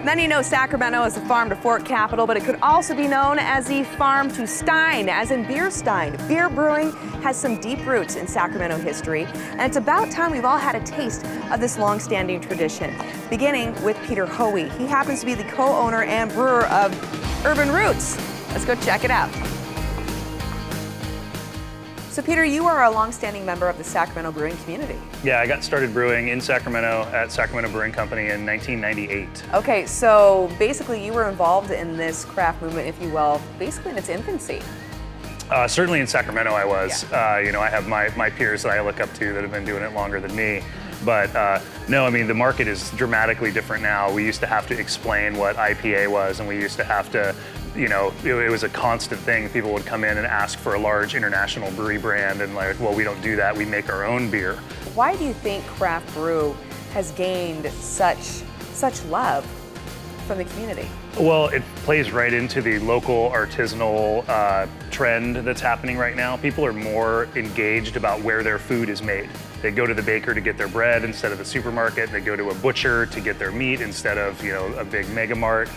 Then you know Sacramento is the farm to fork capital, but it could also be known as the farm to Stein, as in beer stein. Beer brewing has some deep roots in Sacramento history, and it's about time we've all had a taste of this long-standing tradition. Beginning with Peter Hoey. He happens to be the co-owner and brewer of Urban Roots. Let's go check it out. So Peter, you are a long-standing member of the Sacramento brewing community. Yeah, I got started brewing in Sacramento at Sacramento Brewing Company in 1998. Okay, so basically you were involved in this craft movement, if you will, basically in its infancy. Certainly in Sacramento I was. Yeah. You know, I have my peers that I look up to that have been doing it longer than me. But no, I mean, the market is dramatically different now. We used to have to explain what IPA was, and we used to have to, you know, it was a constant thing. People would come in and ask for a large international brewery brand, and like, well, we don't do that. We make our own beer. Why do you think craft brew has gained such love from the community? Well, it plays right into the local artisanal trend that's happening right now. People are more engaged about where their food is made. They go to the baker to get their bread instead of the supermarket. They go to a butcher to get their meat instead of, you know, a big mega mart.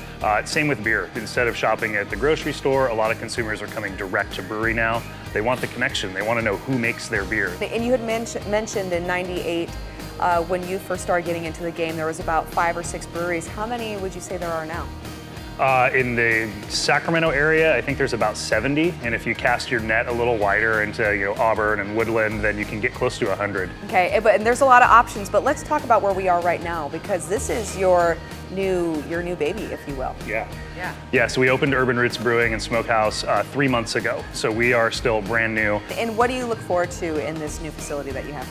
Same with beer. Instead of shopping at the grocery store, a lot of consumers are coming direct to brewery now. They want the connection. They want to know who makes their beer. And you had mentioned in '98, when you first started getting into the game, there was about 5 or 6 breweries. How many would you say there are now? In the Sacramento area, I think there's about 70, and if you cast your net a little wider into, you know, Auburn and Woodland, then you can get close to 100. Okay, and there's a lot of options, but let's talk about where we are right now, because this is your new baby, if you will. Yeah, so we opened Urban Roots Brewing and Smokehouse 3 months ago, so we are still brand new. And what do you look forward to in this new facility that you have?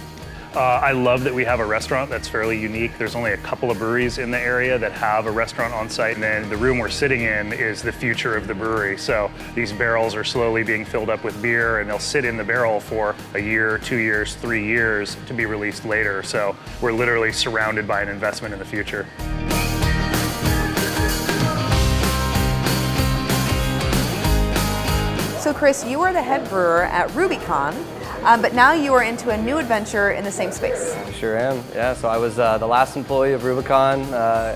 I love that we have a restaurant that's fairly unique. There's only a couple of breweries in the area that have a restaurant on site, and then the room we're sitting in is the future of the brewery. So these barrels are slowly being filled up with beer, and they'll sit in the barrel for a year, 2 years, 3 years to be released later. So we're literally surrounded by an investment in the future. So Chris, you are the head brewer at Rubicon. But now you are into a new adventure in the same space. I sure am, yeah. So I was the last employee of Rubicon,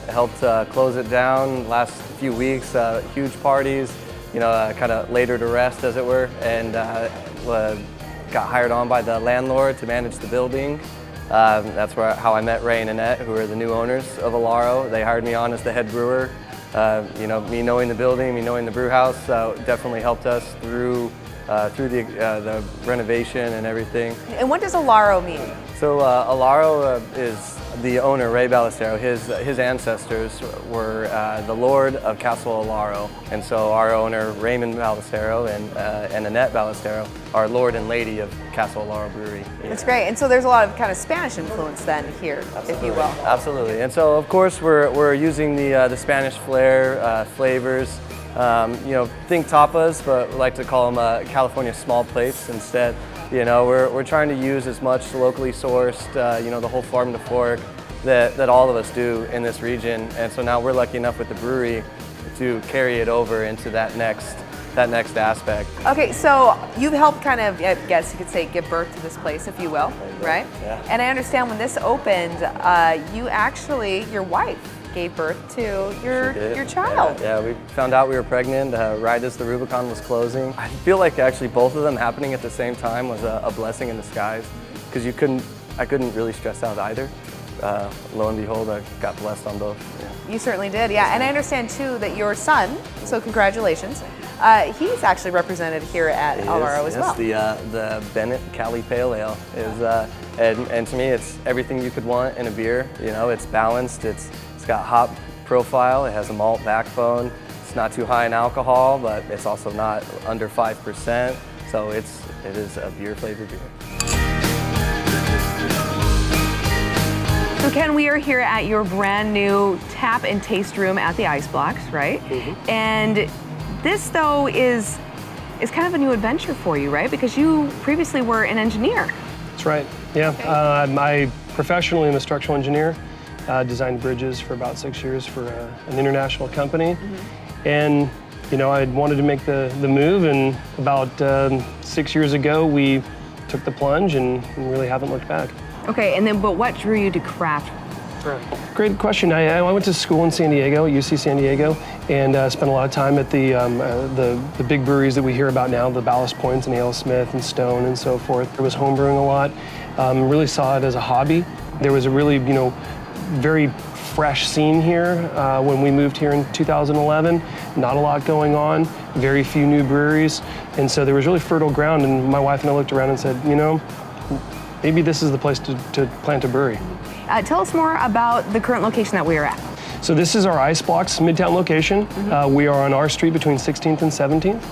helped close it down last few weeks, huge parties, you know, kind of laid her to rest, as it were, and got hired on by the landlord to manage the building. That's how I met Ray and Annette, who are the new owners of Alaro. They hired me on as the head brewer. You know, me knowing the building, me knowing the brew house, definitely helped us through the renovation and everything. And what does Alaro mean? So Alaro is the owner, Ray Ballestero. His ancestors were the Lord of Castle Alaro, and so our owner, Raymond Ballestero, and Annette Ballestero, are Lord and Lady of Castle Alaro Brewery. That's great. And so there's a lot of kind of Spanish influence then here, if you will. Absolutely. And so of course we're using the Spanish flair flavors. You know, think tapas, but we like to call them California small plates instead. You know, we're trying to use as much locally sourced, you know, the whole farm to fork that all of us do in this region. And so now we're lucky enough with the brewery to carry it over into that next aspect. Okay, so you've helped kind of, I guess you could say, give birth to this place, if you will, right? Yeah. And I understand when this opened, you actually, your wife, gave birth to your child. Yeah, we found out we were pregnant right as the Rubicon was closing. I feel like actually both of them happening at the same time was a blessing in disguise, because I couldn't really stress out either. Lo and behold, I got blessed on both. Yeah. You certainly did, yeah. And I understand too that your son, so congratulations, he's actually represented here at Alaro as well. Yes, the Bennett Cali Pale Ale is, and to me, it's everything you could want in a beer. You know, it's balanced. It's got hop profile. It has a malt backbone. It's not too high in alcohol, but it's also not under 5%. So it is a beer flavored beer. So Ken, we are here at your brand new tap and taste room at the Ice Blocks, right? Mm-hmm. And this though is kind of a new adventure for you, right? Because you previously were an engineer. That's right, yeah. Okay. I professionally am a structural engineer. Designed bridges for about 6 years for an international company. Mm-hmm. And you know, I wanted to make the move, and about 6 years ago we took the plunge and really haven't looked back. Okay, and then but what drew you to craft Great question. I went to school in San Diego, UC San Diego, and spent a lot of time at the big breweries that we hear about now, the Ballast Points and Ale Smith and Stone and so forth. I was homebrewing a lot. Really saw it as a hobby. There was a really, very fresh scene here when we moved here in 2011. Not a lot going on, very few new breweries, and so there was really fertile ground. And my wife and I looked around and said, maybe this is the place to plant a brewery. Tell us more about the current location that we are at. So this is our Ice Blocks Midtown location. We are on our street between 16th and 17th.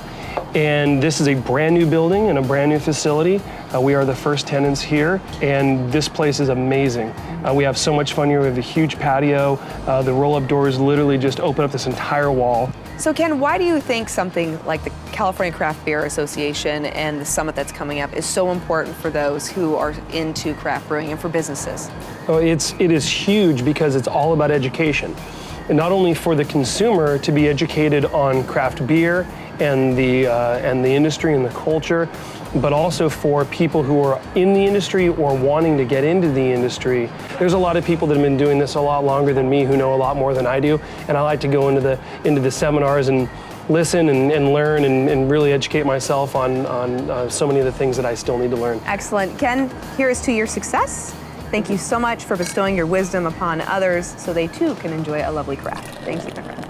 And this is a brand new building and a brand new facility. We are the first tenants here, and this place is amazing. We have so much fun here. We have a huge patio. The roll-up doors literally just open up this entire wall. So Ken, why do you think something like the California Craft Beer Association and the summit that's coming up is so important for those who are into craft brewing and for businesses? Oh, it is huge because it's all about education. And not only for the consumer to be educated on craft beer and the industry and the culture, but also for people who are in the industry or wanting to get into the industry. There's a lot of people that have been doing this a lot longer than me who know a lot more than I do, and I like to go into the seminars and listen and learn and really educate myself on so many of the things that I still need to learn. Excellent. Ken, here is to your success. Thank you so much for bestowing your wisdom upon others so they too can enjoy a lovely craft. Thank you, my friend.